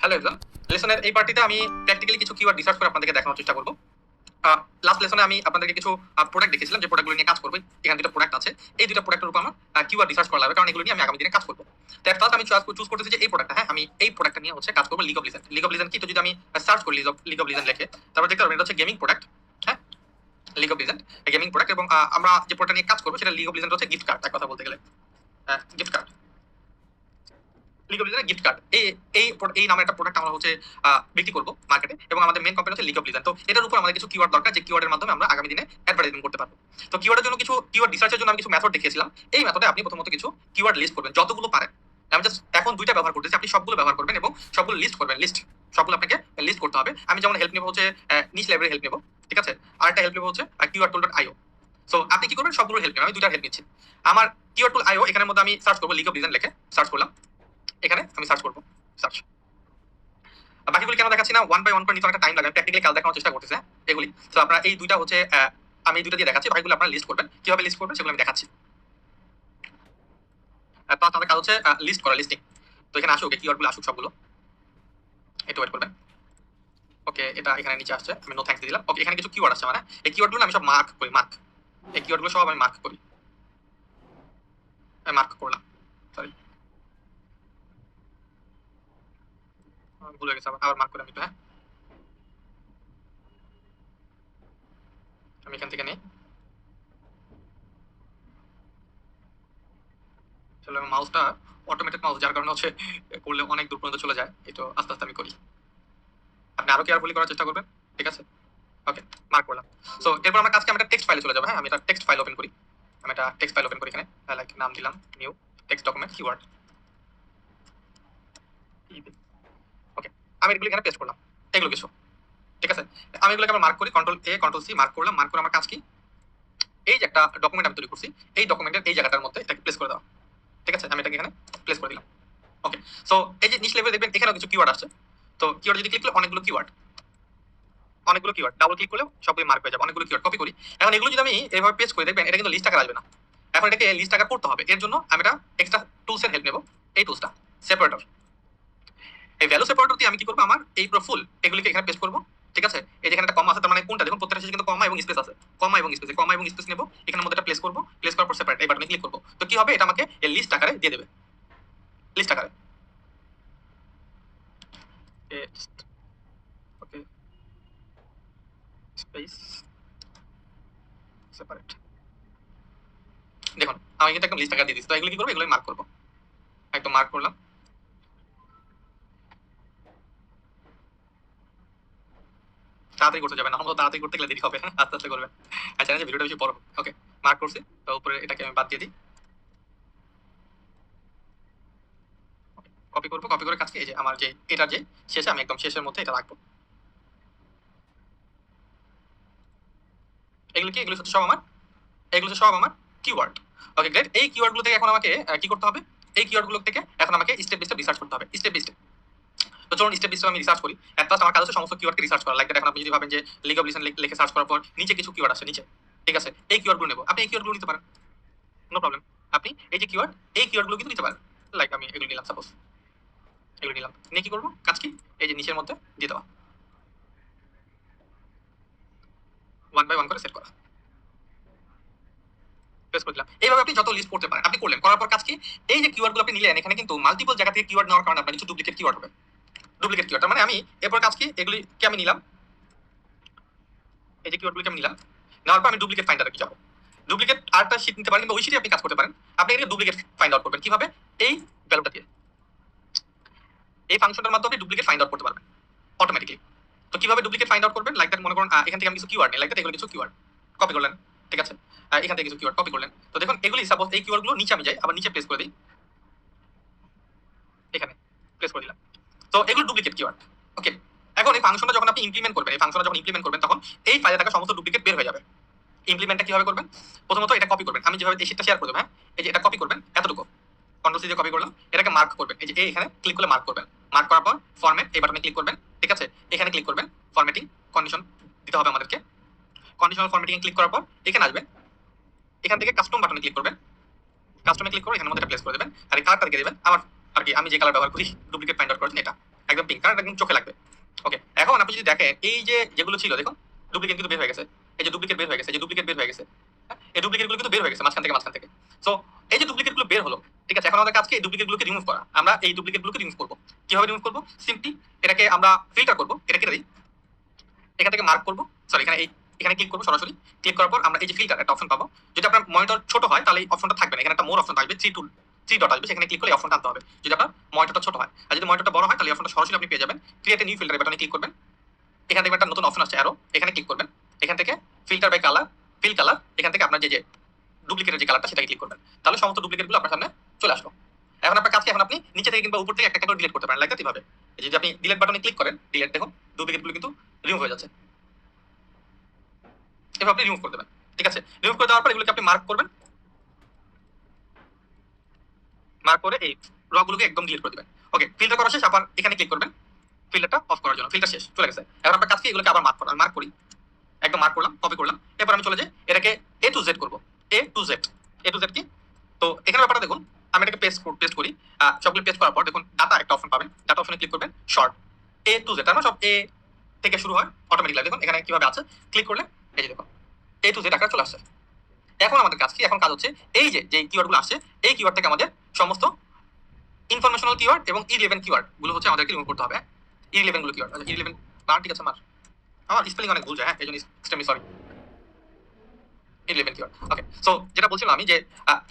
Hello everyone, লেসনের এই পার্টিতে আমি প্র্যাকটিক্যালি কিছু কিওয়ার্ড রিসার্চ করে আপনাদেরকে দেখানোর চেষ্টা করব। লাস্ট লেসনে আমি আপনাদেরকে কিছু প্রোডাক্ট দেখিয়েছিলাম, যে প্রোডাক্টগুলো নিয়ে কাজ করবো। এখানে দুটো প্রোডাক্ট আছে, এই দুটো প্রোডাক্টের উপর আমার কিওয়ার্ড রিসার্চ করা লাগবে, কারণ এগুলো নিয়ে আমি আগামী দিনে কাজ করবো। তো এক ফার্স্ট আমি চুজ করতেছি যে এই প্রোডাক্টটা, হ্যাঁ আমি এই প্রোডাক্টটা নিয়ে হচ্ছে কাজ করবো। League of legend. League of legend কি, তো যদি আমি সার্চ করি লিগ অফ লিজেন্ড লিখে, তারপর দেখতে পারবেন এটা হচ্ছে গেমিং প্রোডাক্ট। হ্যাঁ, league of legend gaming product, এবং আমরা যে প্রোডাক্ট নিয়ে কাজ করবো সেটা লিগ অফ লিজেন্ড হচ্ছে গিফট কার্ড। এক কথা বলতে গেলে গিফট কার্ড, লিগ অফ লিজেন্ডের গিফট কার্ড। এই নামের একটা প্রোডাক্ট আমরা হচ্ছে বিক্রি করবো মার্কেটে, এবং আমাদের মেন কোম্পানি হচ্ছে লিগ অফ লিজেন্ড। তো এটার উপর আমাদের কিছু কিওয়ার্ড দরকার, যে কিওয়ার্ডের মাধ্যমে আমরা আগামী দিনে অ্যাডভার্টাইজমেন্ট করতে পারবো। তো কিওয়ার্ডের জন্য কিছু কিওয়ার্ড রিসার্চের জন্য আমি কিছু মেথড দেখিয়েছিলাম। এই মেথডে আপনি প্রথমত কিছু কিওয়ার্ড লিস্ট করবেন যতগুলো পারেন। আমি জাস্ট এখন দুইটা ব্যবহার করতেছি, আপনি সবগুলো ব্যবহার করবেন এবং সবগুলো লিস্ট করবেন। সবগুলো আপনাকে লিস্ট করতে হবে। আমি যেমন হেল্প নেবো হচ্ছে নিচ লাইব্রেরি হেল্প নেবো, ঠিক আছে। আরেকটা হেল্প নেবো হচ্ছে কিওয়ার্ড টুল .io। সো আপনি কি করবেন, সবগুলো হেল্প নেবেন। আমি দুইটা হেল্প নিচ্ছি। আমার কিওয়ার্ড টুল .io, এখানের মধ্যে আমি সার্চ করবো লিগ অফ লিজেন্ড লিখে সার্চ করলাম। এখানে আমি সার্চ করবো, সার্চ। বাকিগুলি কেন দেখাচ্ছি না, ওয়ান বাই ওয়ান করে নিতে অনেকটা টাইম লাগে, প্র্যাকটিক্যালি কাজ দেখানোর চেষ্টা করতেছে এগুলি। তো আপনারা এই দুইটা হচ্ছে আমি এই দুইটা দিয়ে দেখাচ্ছি, বাকিগুলো আপনারা লিস্ট করবেন। কিভাবে লিস্ট করবেন সেগুলো আমি দেখাচ্ছি। তো আপনাদের কাজ হচ্ছে লিস্ট করা, লিস্টিং। তো এখানে আসুক, এই কিওয়ার্ডগুলো আসুক সবগুলো, একটু ওয়েট করবেন। ওকে, এটা এখানে নিচে আসছে, আমি নো থ্যাঙ্কস দিলাম। ওকে, এখানে কিছু কিওয়ার্ড আসছে, মানে এই কিওয়ার্ডগুলো আমি সব মার্ক করি, এই কিওয়ার্ডগুলো সব আমি মার্ক করি, মার্ক করলাম। সরি, ভুলে গেছি, আবার মার্ক করে আমি একটু। হ্যাঁ, আমি এখান থেকে নিই। আসলে মাউসটা অটোমেটেড মাউস, যার কারণে হচ্ছে করলে অনেক দূর পর্যন্ত চলে যায়। এটা আস্তে আস্তে আমি করি, আপনি আরো কেয়ারফুলি করার চেষ্টা করবেন, ঠিক আছে। ওকে, মার্ক করলাম। সো এরপর আমার কাজকে আমি একটা টেক্সট ফাইলে চলে যাবো। হ্যাঁ, আমি একটা টেক্সট ফাইল ওপেন করি। আমি একটা টেক্সট ফাইল ওপেন করি, এখানে লাইক নাম দিলাম নিউ টেক্সট ডকুমেন্ট কিওয়ার্ড। ওকে, আমি এগুলো এখানে পেস্ট করলাম, এগুলো কিছু, ঠিক আছে। আমি এগুলোকে আবার মার্ক করি, কন্ট্রোল এ কন্ট্রোল সি, মার্ক করলাম। মার্ক করে আমার কাজ কি, এই যে একটা ডকুমেন্ট আমি তৈরি করছি, এই ডকুমেন্টের এই জায়গাটার মধ্যে এটাকে প্লেস করে দেওয়া, ঠিক আছে। আমি এটাকে এখানে প্লেস করে দিলাম। ওকে, সো এই যে নিচ লেভেলে দেখবেন এখানেও কিছু কিওয়ার্ড আসছে। তো কিওয়ার্ড যদি ক্লিক করলে অনেকগুলো কিওয়ার্ড ডাবল ক্লিক করলে সবগুলো মার্ক হয়ে যাবে। অনেকগুলো কিওয়ার্ড কপি করি। এখন এগুলো যদি আমি এভাবে পেস্ট করি, দেখবেন এটা কিন্তু লিস্ট আকার আসবে না। এখন এটাকে লিস্ট আকার করতে হবে। এর জন্য আমি একটা এক্সট্রা টুলসের হেল্প নেব। এই টুলসটা সেপারেটর। এই ভ্যালু সেপারেটর দিয়ে আমি কি করবো, আমার এই পুরো ফুল এগুলিকে এখানে পেস্ট করবো, ঠিক আছে। এই যেখানে একটা কমা আছে, তার মানে কোনটা দেখুন, প্রত্যেকটা শেষে কিন্তু কমা এবং স্পেস আছে। কমা এবং স্পেস নেবো, এখানের মধ্যে একটা প্লেস করবো। প্লেস করার পর সেপারেট এই বাটনে ক্লিক করবো। তো কি হবে, এটা আমাকে এই লিস্ট আকারে দিয়ে দেবে, লিস্ট আকারে। ওকে, স্পেস সেপারেট। দেখুন আমি কিন্তু একদম লিস্ট আকারে দিয়ে দিচ্ছি। তো এগুলো কি করবো, এগুলো মার্ক করবো, একদম মার্ক করলাম। তাড়াতাড়ি করতে যাবে না, আমরা তাড়াতাড়ি করতে গেলে দেরি হবে, আস্তে আস্তে করবেন। আচ্ছা, যে ভিডিওটা বেশি বড়। ওকে, মার্ক করছি। তো উপরে এটাকে আমি বাদ দিয়ে দিই, কপি করবো। কপি করে কাজকে এই যে আমার যে এটা যে শেষে, আমি একদম শেষের মধ্যে এটা রাখবো। এগুলো কি, এগুলো হচ্ছে সব আমার কিওয়ার্ড। ওকে, গ্রেট। এই কিওয়ার্ড গুলো থেকে এখন আমাকে কি করতে হবে, এই কিওয়ার্ড গুলো থেকে এখন আমাকে স্টেপ বাই স্টেপ রিসার্চ করতে হবে, স্টেপ বাই স্টেপ। তো চলুন স্টেপ বাই স্টেপ আমি রিসার্চ করি। এট ফার্স্ট আমার কাজ হচ্ছে সমস্ত কিওয়ার্ডকে রিসার্চ করা। লাইক এখন আপনি যদি ভাবেন যে লিগ অফ লিজেন্ড লিখে সার্চ করার পর নিচে কিছু কিওয়ার্ড আসে নিচে, ঠিক আছে, এই কিওয়ার্ড গুলো নেবো। আপনি এই কিওয়ার্ড গুলো নিতে পারেন, নো প্রবলেম। আপনি এই যে কিওয়ার্ড, এই কিওয়ার্ড গুলো কিন্তু নিতে পারেন। লাইক আমি এগুলো নিলাম, সাপোজ এগুলো নিলাম, নিয়ে কি করবো, কাজ কি, এই যে নিচের মধ্যে দিয়ে দেওয়া, ওয়ান বাই ওয়ান করে সেট করা, প্রেস করে দিলাম। এইভাবে আপনি যত লিস্ট করতে পারেন আপনি করলেন। করার পর কাজ কি, এই যে কিওয়ার্ড গুলো আপনি নিলেন, এখানে কিন্তু মাল্টিপল জায়গা থেকে কিওয়ার্ড নেওয়ার কারণে আপনার কিছু ডুপ্লিকেট কিওয়ার্ড হবে। ডুপ্লিকেট কিওয়ার্ড মানে আমি এরপর কাজ কি, এগুলিকে আমি নিলাম, এই যে কিওয়ার্ডগুলোকে আমি নিলাম, নেওয়ার পর আমি ডুপ্লিকেট ফাইন্ডারে কি যাবো, ডুপ্লিকেট আরেকটা শীট নিতে পারেন, কিংবা ওই শীটে আপনি কাজ করতে পারেন। আপনি এখানে ডুপ্লিকেট ফাইন্ড আউট করবেন কিভাবে, এই ভ্যালুটা দিয়ে, এই ফাংশনটার মাধ্যমে ডুপ্লিকেট ফাইন্ড আউট করতে পারবেন অটোমেটিকলি। তো কিভাবে ডুপ্লিকেট ফাইন্ড আউট করবেন, লাইক দ্যাট মনে করুন এখান থেকে আমি কিছু কিওয়ার্ড নিই, লাইক দ্যাট এগুলো কিছু কিওয়ার্ড কপি করলেন, ঠিক আছে। এখান থেকে কিছু কিওয়ার্ড কপি করলেন। তো দেখুন এগুলি সাপোজ এই কিওয়ার্ড গুলো নিচে আমি যাই, আবার নিচে প্লেস করে দিই, এখানে প্লেস করে দিলাম। তো এগুলো ডুপ্লিকেট কিওয়ার্ড। ওকে, এখন এই ফাংশনটা যখন আপনি ইমপ্লিমেন্ট করবেন, তখন এই ফাইলে থাকা সমস্ত ডুপ্লিকেট বের হয়ে যাবে। ইমপ্লিমেন্টটা কিভাবে করবেন, প্রথমত এটা কপি করবেন। আমি যেভাবে এই শীটটা শেয়ার করে দেবো, হ্যাঁ, এই যে এটা কপি করবেন, এতটুকু কন্ট্রোল সি দিয়ে কপি করলাম। এটাকে মার্ক করবেন, এই যে এখানে ক্লিক করলে মার্ক করবেন। মার্ক করার পর ফরম্যাট এই বাটনে ক্লিক করবেন, ঠিক আছে। এখানে ক্লিক করবেন, ফরম্যাটিং কন্ডিশন দিতে হবে আমাদেরকে। কন্ডিশনাল ফরম্যাটিং ক্লিক করার পর এখানে আসবেন, এখান থেকে কাস্টম বাটনে ক্লিক করবেন। কাস্টমে ক্লিক করে এখানে মধ্যে প্লেস করে দেবেন, আর এই কালারটা দিয়ে দেবেন আমার, আর কি আমি যে কালার ব্যবহার করি ডুপ্লিকেট ফাইন্ড আউট করার জন্য এটা। একদম পিঙ্ক, কারণ একদম চোখে লাগবে। ওকে, এখন আপনি যদি দেখেন এই যে যেগুলো ছিল দেখুন ডুপ্লিকেট কিন্তু বের হয়ে গেছে, এই যে ডুপ্লিকেট বের হয়ে গেছে, এই যে ডুপ্লিকেট বের হয়ে গেছে, হ্যাঁ? এই ডুপ্লিকেট গুলো কিন্তু বের হয়ে গেছে মাঝখান থেকে। সো এই যে ডুপ্লিকেট গুলো বের হলো, ঠিক আছে, এখন আমাদের কাজকে এই ডুপ্লিকেট গুলোকে রিমুভ করা। আমরা এই ডুপ্লিকেট গুলোকে রিমুভ করবো। কিভাবে রিমুভ করবো? সিম্পলি এটাকে আমরা ফিল্টার করবো, এটাকে এখান থেকে মার্ক করবো, সরি এখানে ক্লিক করবো সরাসরি। ক্লিক করার পর আমরা এই যে ফিল্টার একটা অপশন পাবো। যদি আপনার মনিটর ছোট হয় তাহলে এই অপশনটা থাকবে না, এখানে একটা মোর অপশন থাকবে, থ্রি ডট আসবে, সেখানে ক্লিক করলে অপশনটা আনতে হবে যদি আপনার মনিটরটা ছোট হয়। আর যদি মনিটরটা বড় হয় তাহলে অপশনটা সরাসরি আপনি পেয়ে যাবেন। ক্রিয়েট এ নিউ ফিল্টার বাটনে ক্লিক করবেন, এখান থেকে একটা নতুন অপশন আসছে অ্যারো, এখানে ক্লিক করবেন। এখান থেকে filter by colour, fill colour, এখান থেকে আপনার যে ডুপ্লিকেটের যে কালারটা সেটাকে ক্লিক করবেন, তাহলে সমস্ত ডুপ্লিকেট গুলো আপনার সামনে চলে আসলো। এখন আপনার কাজকে এখন আপনি নিচে থেকে কিংবা উপর থেকে একটা করে ডিলিট করতে পারেন, লাইক দ্যাট এভাবে। যদি আপনি ডিলিট বাটনে ক্লিক করেন, ডিলিট দেখুন ডুপ্লিকেট গুলো কিন্তু রিমুভ হয়ে যাচ্ছে। এভাবে আপনি রিমুভ করে দেবেন, ঠিক আছে। রিমুভ করে দেওয়ার পর এগুলোকে আপনি মার্ক করবেন, মার্ক করে এই র গুলোকে একদম ডিলিট করে দিবেন। ওকে, ফিল্টার করা শেষ, আবার এখানে ক্লিক করবেন ফিল্টারটা অফ করার জন্য। ফিল্টার শেষ, চলে গেছে। এখন আপনার কাজকে এগুলোকে আবার মার্ক করি, একদম মার্ক করলাম, কপি করলাম। এরপর আমি চলে যাই এটাকে এ টু জেড করবো। এ টু জেড কি? তো এখানে ব্যাপারটা দেখুন, আমি এটাকে পেস্ট করি। সবগুলো পেস্ট করার পর দেখুন ডাটা একটা অপশন পাবেন, ডাটা অপশনে ক্লিক করবেন, শর্ট এ টু জেড, তার মানে সব এ থেকে শুরু হয় অটোমেটিক্যালি। দেখুন এখানে কিভাবে আছে, ক্লিক করলে এই যে দেখুন এ টু জেড আকারে চলে আসছে। এখন আমাদের কাজ কি? এখন কাজ হচ্ছে এই যে কিওয়ার্ড গুলো আসছে, এই কিওয়ার্ড থেকে আমাদের সমস্ত ইনফরমেশনাল কিওয়ার্ড এবং ইরিলেভেন্ট কিওয়ার্ড গুলো হচ্ছে আমাদেরকে রিমুভ করতে হবে। ইরিলেভেন্ট গুলো কিওয়ার্ড, আচ্ছা ইরিলেভেন্ট বার, ঠিক আছে। আমার স্পেলিং অনেক ভুল যায়, হ্যাঁ, এই জন্য এক্সট্রিমলি সরি। ইরিলেভেন্ট কিওয়ার্ড, ওকে। সো যেটা বলছিলাম আমি যে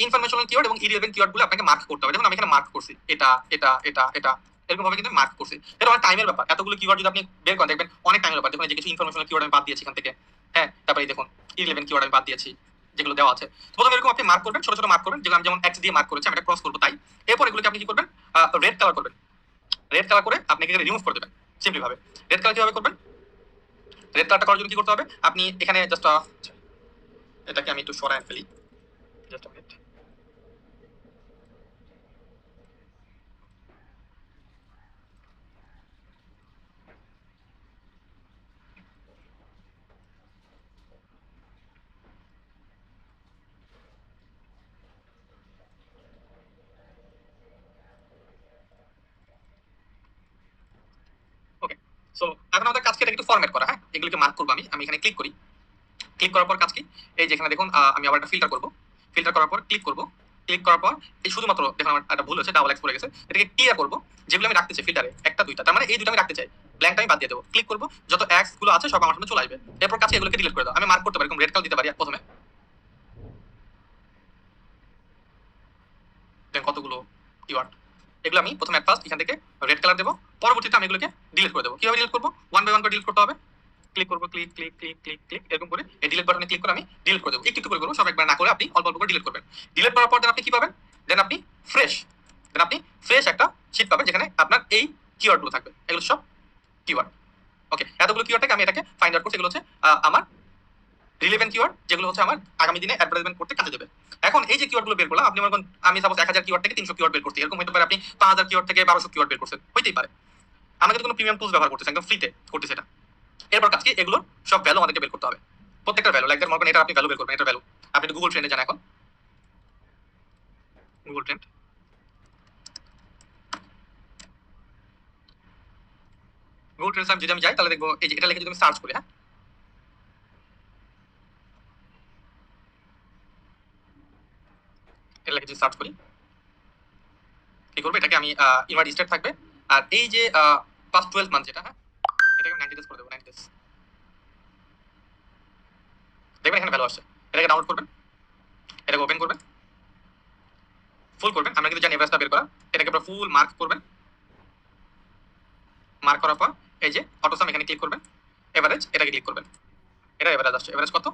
ইনফরমেশনাল কিওয়ার্ড এবং ইরিলেভেন্ট কিওয়ার্ড গুলো আপনাকে মার্ক করতে হবে। দেখুন আমি এখানে মার্ক করছি এটা এটা এটা এটা, এরকম ভাবে কিন্তু মার্ক করছি। এটা অনেক টাইমের ব্যাপার, এতগুলো কিওয়ার্ড যদি আপনি বের করেন দেখবেন অনেক টাইমের ব্যাপার। দেখুন এই যে কিছু ইনফরমেশনাল কিওয়ার্ড আমি বাদ দিয়েছি এখান থেকে, হ্যাঁ, তারপরে দেখুন ইরিলেভেন্ট কিওয়ার্ড আমি বাদ দিয়েছি যেগুলো দেওয়া আছে। প্রথমে এরকম আপনি মার্ক করবেন, ছোট ছোট মার্ক করবেন, যেগুলো আমি যেমন এক্স দিয়ে মার্ক করেছি, আমি এটা ক্রস করবো তাই। এরপর এগুলোকে আপনি কি করবেন? রেড কালার করবেন, রেড কালার করে আপনি এখানে রিমুভ করে দেবেন সিম্পলি ভাবে। রেড কালার কিভাবে করবেন? রেড কালারটা করার জন্য কি করতে হবে? আপনি এখানে জাস্ট এটাকে আমি একটু সরায় ফেলি, just a minute. Okay, so এখন আমাদের কাজকে এটা একটু ফরম্যাট করা, হ্যাঁ, এগুলোকে মার্ক করবো। আমি এখানে ক্লিক করি, ক্লিক করার পর কাজ কি? এই যে এখানে দেখুন আমি আবার একটা ফিল্টার করবো, ফিল্টার করার পর ক্লিক করবো, ক্লিক করার পর এই শুধুমাত্র দেখুন আমার একটা ভুল হয়েছে, ডাবল এক্স পড়ে গেছে, এটাকে ক্লিয়ার করবো। যেগুলো আমি রাখতে চাই ফিল্টারে একটা দুইটা, তার মানে এই দুটো আমি রাখতে চাই, ব্ল্যাঙ্কটা আমি বাদ দিয়ে দেবো। ক্লিক করবো, যত এক্স গুলো আছে সব আমার সামনে চলে আসবে। এরপর কাছে এগুলোকে ডিলিট করে দাও। আমি মার্ক করতে পারি, রেড কালার দিতে পারি প্রথমে, কতগুলো কিওয়ার্ড, এগুলো আমি প্রথমে ফার্স্ট এখান থেকে রেড কালার দেবো, পরবর্তীতে আমি এগুলোকে ডিলিট করে দেবো। কিভাবে ডিলিট করবো? ওয়ান বাই ওয়ান করে ডিলিট করতে হবে। ক্লিক করবো, click click click click click, এরকম করে এই ডিলিট বাটনে ক্লিক করে আমি ডিলিট করে দেবো। একটু একটু করে করবো, সব একবার না করে আপনি অল্প অল্প করে ডিলিট করবেন। ডিলিট করার পর দেন আপনি কি পাবেন? দেন আপনি ফ্রেশ, একটা শীট পাবেন যেখানে আপনার এই কিওয়ার্ড গুলো থাকবে। এগুলো সব কিওয়ার্ড, ওকে। এতগুলো কিওয়ার্ড থেকে আমি এটাকে ফাইন্ড আউট করছি, এগুলো হচ্ছে আমার রিলেভেন্ট কিওয়ার্ড, যেগুলো হচ্ছে আমার আগামী দিনে অ্যাডভার্টাইজমেন্ট করতে কাজে দেবে। এখন এই যে কিওয়ার্ড গুলো বের করলাম, আপনি মনে করেন আমি সাপোজ 1000 কিওয়ার্ড থেকে 300 কিওয়ার্ড বের করছি, এরকম হতে পারে আপনি 5000 কিওয়ার্ড থেকে 1200 কিওয়ার্ড বের করছেন, হইতেই পারে। আমরা কিন্তু কোনো প্রিমিয়াম টুলস ব্যবহার করতেছি, একদম ফ্রিতে করতেছি এটা। এরপর কাজ কি? এগুলোর সব ভ্যালু আমাদেরকে বের করতে হবে, প্রত্যেকটা ভ্যালু। লাইক মনে করেন এটা আপনি ভ্যালু বের করবেন, এটা ভ্যালু আপনি গুগল ট্রেন্ডে যান, এখন গুগল ট্রেন্ড, গুগল ট্রেন্ডস যদি আমি যাই তাহলে দেখবো এই যে এটা লিখে যদি আমি সার্চ করি, হ্যাঁ, এটা লিখে যদি সার্চ করি, কি করবো? এটাকে আমি ইনভার্ট স্টেট থাকবে, আর এই যে পাস্ট 12 মান্থ যেটা, হ্যাঁ, এটাকে আমি 90 ডেজ করে দেবো, 90 ডেজ। দেখবেন এখানে ভ্যালু আসছে, এটাকে ডাউনলোড করবেন, এটাকে ওপেন করবেন, ফুল করবেন। আমরা কিন্তু জানি এভারেজটা বের করা, এটাকে পুরো ফুল মার্ক করবেন। মার্ক করার পর এই যে অটোসাম এখানে ক্লিক করবেন, এভারেজ এটাকে ক্লিক করবেন, এটা এভারেজ আসছে। এভারেজ কত?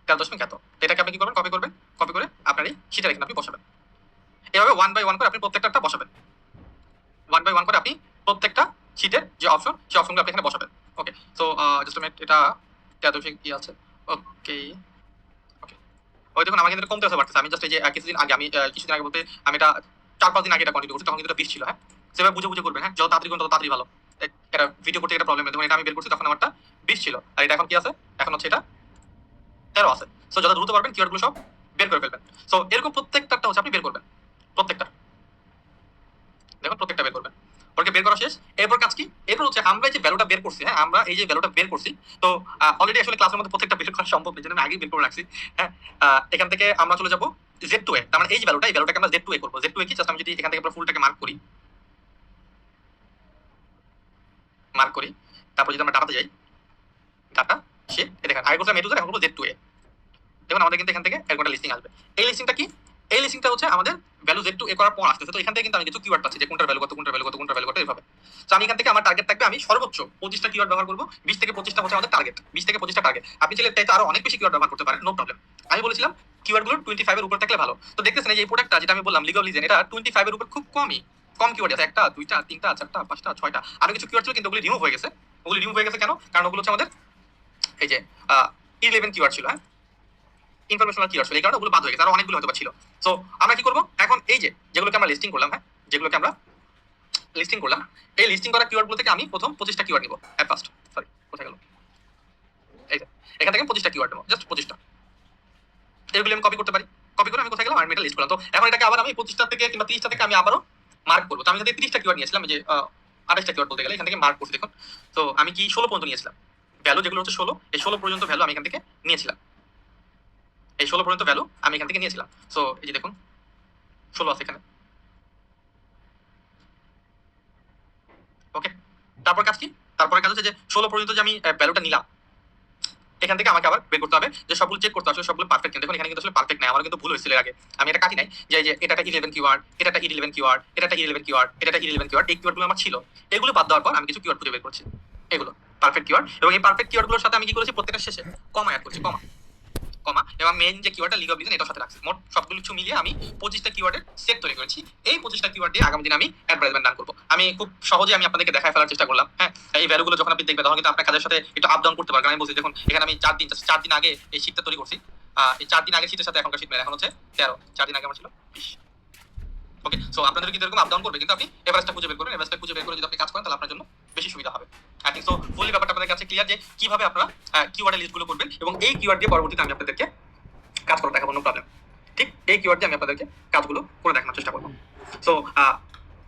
13.1। এটাকে আপনি কি করবেন? কপি করবেন, কপি করে আপনার এই শীটের এখানে আপনি বসাবেন। এভাবে ওয়ান বাই ওয়ান করে আপনি প্রত্যেকটা বসাবেন, ওয়ান বাই ওয়ান করে আপনি প্রত্যেকটা শীটের যে অপশন সেই অপশনগুলো আপনি এখানে বসাবেন। ওকে, সো জাস্ট মিনিট, এটা 13 কি আছে? ওকে, ওকে। ওই দেখুন আমার কিন্তু কমতে আসতে পারতেছে। আমি জাস্ট এই যে কিছুদিন আগে, আমি কিছুদিন আগে বলতে আমি এটা 4-5 দিন আগে এটা কন্টিনিউ করছি, তখন কিন্তু এটা 20 ছিল, হ্যাঁ। সেভাবে বুঝে বুঝে করবেন, হ্যাঁ, যত তাড়াতাড়ি করবেন তত তাড়াতাড়ি ভালো। এটা ভিডিও করতে একটা প্রবলেম নেই। দেখুন এটা আমি বের করছি তখন আমারটা 20 ছিল, আর এটা এখন কি আছে? এখন হচ্ছে এটা 13 আছে। সো যত দ্রুত পারবেন কিওয়ার্ড গুলো সব বের করে ফেলবেন। সো এরকম প্রত্যেকটা হচ্ছে আপনি বের করবেন, প্রত্যেকটা, দেখুন প্রত্যেকটা বের করবেন। ওকে বের করা শেষ। এরপর কাজ কি? এরপর হচ্ছে আমরা এই যে ভ্যালুটা বের করছি, হ্যাঁ আমরা এই যে ভ্যালুটা বের করছি, তো অলরেডি আসলে ক্লাসের মধ্যে প্রত্যেকটা বের করা সম্ভব নেই, জন্য আমি আগেই বের করে রাখছি। হ্যাঁ, এখান থেকে আমরা চলে যাব Z2 এ। তার মানে এই যে ভ্যালুটা, এই ভ্যালুটাকে আমরা Z2 এ করব। Z2 এ কি? জাস্ট আমি যদি এখান থেকে পুরো ফুলটাকে মার্ক করি, তারপর যদি আমরা ডাটাতে যাই, ডাটা সে দেখেন আগে করছিলাম A to Z, এখন করব Z2 এ। দেখুন আমাদের কিন্তু এখান থেকে এরকম একটা লিস্টিং আসবে। এই লিস্টিংটা কি? এই লিস্টিংটা হচ্ছে আমাদের ভ্যালু Z2 এ করার পর আসতেছে। তো এখান থেকে কিন্তু আমি কিছু কিওয়ার্ড পাচ্ছি যে কোনটার ভ্যালু কত, কোনটার ভ্যালু কত, কোনটার ভ্যালু কত, এভাবে। তো আমি এখান থেকে আমার টার্গেট থাকবে, আমি সর্বোচ্চ 25টা কিওয়ার্ড ব্যবহার করব। 20 থেকে 25টা হচ্ছে আমাদের টার্গেট। 20 থেকে 25টা টার্গেট। আপনি চাইলে তাই তো আরো অনেক বেশি কিওয়ার্ড ব্যবহার করতে পারেন, নো প্রবলেম। আমি বলেছিলাম কিওয়ার্ড গুলো 25 এর উপর থাকলে ভালো। তো দেখতেছেন এই প্রোডাক্টটা যেটা আমি বললাম লিগ অফ লিজেন্ড, এটা 25 এর উপর খুব কম কিওয়ার্ড আছে। একটা, দুইটা, তিনটা, চারটা, পাঁচটা, ছয়টা, আরো কিছু কিওয়ার্ড ছিল কিন্তু ওগুলো রিমুভ হয়ে গেছে। ওগুলো রিমুভ হয়ে গেছে কেন? কারণ ওগুলো হচ্ছে আমাদের এই যে 11 কিওয়ার্ড ছিল, হ্যাঁ ইনফরমেশনাল কিওয়ার্ড ছিল, এই কারণে ওগুলো বাদ হয়ে গেছে, আর অনেকগুলো হয়তো ছিল। সো আমরা কি করব এখন? এই যে যেগুলোকে আমরা লিস্টিং করলাম, হ্যাঁ যেগুলোকে আমরা লিস্টিং করলাম, এই লিস্টিং করা কিওয়ার্ডগুলো থেকে আমি প্রথম 25টা কিওয়ার্ড নিব এট ফার্স্ট। সরি, কোথায় গেল? এই যে এখান থেকে 25টা কিওয়ার্ড নেব, জাস্ট 25টা। এগুলো আমি কপি করতে পারি। কপি করে আমি কোথায় গেলাম? আমি এটা লিস্ট করলাম। তো এখন এটাকে আবার আমি 25টা থেকে কিংবা 30টা থেকে আমি আবারও মার্ক করব। তো আমি যদি 30টা কিওয়ার্ড নিয়েছিলাম, যে 28টা কিওয়ার্ড বলতে গেলে, এখান থেকে মার্ক করছি দেখুন। তো আমি কি 16 পর্যন্ত নিয়েছিলাম ভ্যালু, যেগুলো হচ্ছে 16, এই 16 পর্যন্ত ভ্যালু আমি এখান থেকে নিয়েছিলাম। এই 16 পর্যন্ত ভ্যালু আমি এখান থেকে নিয়েছিলাম। সো এই যে দেখুন 16 আছে এখানে। ওকে, তারপর কাজ কি? তারপরে কাজ হচ্ছে যে 16 পর্যন্ত যে আমি ভ্যালুটা নিলাম, এখান থেকে আমাকে আবার বের করতে হবে যে সবগুলো চেক করতে হবে সবগুলো পারফেক্ট কিনা। দেখুন এখানে কিন্তু আসলে পারফেক্ট নাই, আমার কিন্তু ভুল হয়েছিল আগে, আমি এটা কাটি নাই। যে এই যে এটা একটা 11 কিওয়ার্ড, এটা একটা 11 কিওয়ার্ড, এটা একটা 11 কিওয়ার্ড, এটা একটা 11 কিওয়ার্ড, এই কিওয়ার্ডগুলো আমার ছিল। এগুলো বাদ দেওয়ার পর আমি কিছু কিওয়ার্ড খুঁজে বের করছি, এগুলো পারফেক্ট কিওয়ার্ড। এবং এই পারফেক্ট কিওয়ার্ডগুলোর সাথে আমি কি করেছি? প্রত্যেকটা শেষে কমা অ্যাড করছি, কমা কমা, এবং মেইন যে কিওয়ার্ডটা লিগ অফ লিজেন্ড এটার সাথে রাখছি। মোট সবগুলো কিছু মিলিয়ে আমি 25টা কিওয়ার্ডের সেট তৈরি করেছি। এই 25টা কিওয়ার্ড দিয়ে আগামী দিন আমি অ্যাডভার্টাইজমেন্ট রান করব। আমি খুব সহজে আমি আপনাদেরকে দেখায় ফেলার চেষ্টা করলাম। হ্যাঁ, এই ভ্যালুগুলো যখন আপনি দেখবেন তখন কিন্তু আপনার কাজের সাথে একটু আপ ডাউন করতে পারবেন। আমি বলছি দেখুন এখানে আমি 4 দিন আগে এই শীটটা তৈরি করছি। এই 4 দিন আগে শীটের সাথে এখনকার শীট মেলে, এখন হচ্ছে 13, 4 দিন আগে আমার ছিল 20। ওকে, সো আপনাদের কিন্তু এরকম আপ ডাউন করবে, কিন্তু আপনি এভারেজটা খুঁজে বের করবেন। এভারেজটা খুঁজে বের করে যদি আপনি কাজ করেন তাহলে আপনার জন্য বেশি সুবিধা হবে। আই থিংক সো ফুললি ব্যাপারটা আপনাদের কাছে ক্লিয়ার যে কিভাবে আপনারা কিওয়ার্ডের লিস্টগুলো করবেন, এবং এই কিওয়ার্ড দিয়ে পরবর্তীতে আমি আপনাদেরকে কাজ করে দেখাবো, নো প্রবলেম। ঠিক এই কিওয়ার্ড দিয়ে আমি আপনাদেরকে কাজগুলো করে দেখানোর চেষ্টা করবো। সো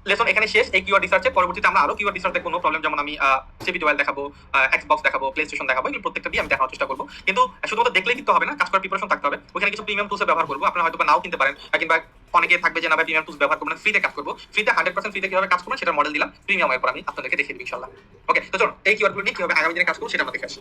লেসন এখানে শেষ। এই কিওয়ার্ড রিসার্চে পরবর্তীতে আমরা আরো কিওয়ার্ড রিসার্চ দেখবো, নো প্রবলেম। যেমন আমি সিপি টুয়েলভ দেখাবো, এক্সবক্স দেখাবো, প্লে স্টেশন দেখাবো, এগুলো প্রত্যেকটা দিয়ে আমি দেখানোর চেষ্টা করবো। কিন্তু শুধুমাত্র দেখলেই কিন্তু হবে না, কাজ করার প্রিপারেশন থাকতে হবে। ওখানে কিছু প্রিমিয়াম টুলস ব্যবহার করবো, আপনারা হয়তো নাও কিনতে পারেন, কিংবা অনেকে থাকবে যে না ভাই প্রিমিয়াম টুলস ব্যবহার করবেন, ফ্রিতে কাজ করবো। ফ্রিতে 100% ফ্রিতে কিভাবে কাজ করবেন সেটা মডেল দিলাম, প্রিমিয়াম এর পর আমি আপনাদেরকে দেখিয়ে দিই ইনশাআল্লাহ। ওকে, তো চলুন এই কিওয়ার্ডগুলো নিয়ে কিভাবে আগামী দিনে কাজ করবো সেটা আমরা দেখে আসি।